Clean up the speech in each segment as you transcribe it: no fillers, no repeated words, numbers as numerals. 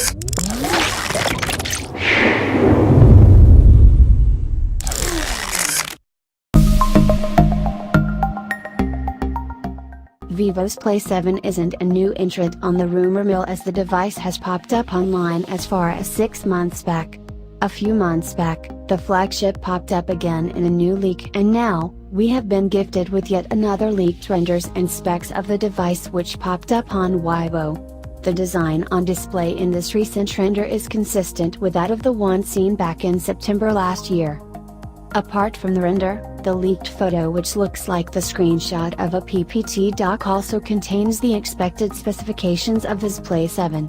Vivo Xplay 7 isn't a new entrant on the rumor mill, as the device has popped up online as far as 6 months back. A few months back, the flagship popped up again in a new leak, and now, we have been gifted with yet another leaked renders and specs of the device, which popped up on Weibo. The design on display in this recent render is consistent with that of the one seen back in September last year. Apart from the render, the leaked photo, which looks like the screenshot of a PPT doc, also contains the expected specifications of the Xplay 7.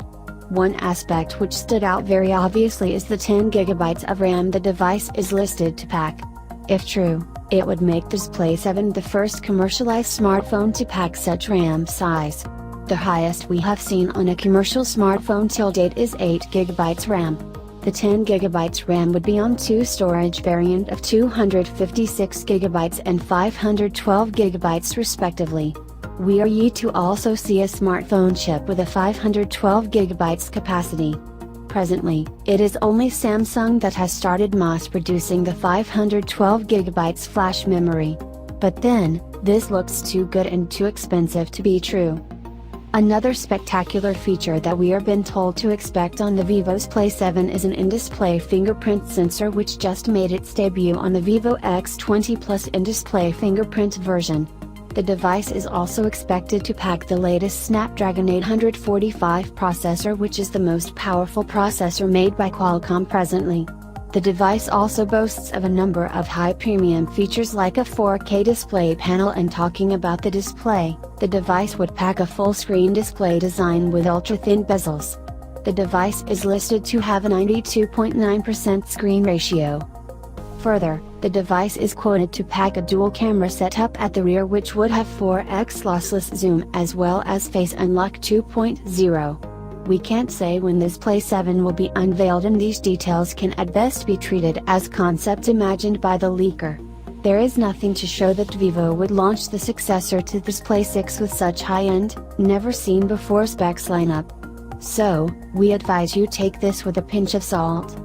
One aspect which stood out very obviously is the 10GB of RAM the device is listed to pack. If true, it would make the Xplay 7 the first commercialized smartphone to pack such RAM size. The highest we have seen on a commercial smartphone till date is 8GB RAM. The 10GB RAM would be on two storage variant of 256GB and 512GB respectively. We are yet to also see a smartphone chip with a 512GB capacity. Presently, it is only Samsung that has started mass producing the 512GB flash memory. But then, this looks too good and too expensive to be true. Another spectacular feature that we are been told to expect on the Vivo Xplay 7 is an in-display fingerprint sensor, which just made its debut on the Vivo X20 Plus in-display fingerprint version. The device is also expected to pack the latest Snapdragon 845 processor, which is the most powerful processor made by Qualcomm presently. The device also boasts of a number of high premium features like a 4K display panel, and talking about the display, the device would pack a full screen display design with ultra-thin bezels. The device is listed to have a 92.9% screen ratio. Further, the device is quoted to pack a dual camera setup at the rear, which would have 4x lossless zoom as well as Face Unlock 2.0. We can't say when this Xplay 7 will be unveiled, and these details can at best be treated as concepts imagined by the leaker. There is nothing to show that Vivo would launch the successor to the Xplay 6 with such high-end, never-seen-before specs lineup. So, we advise you take this with a pinch of salt.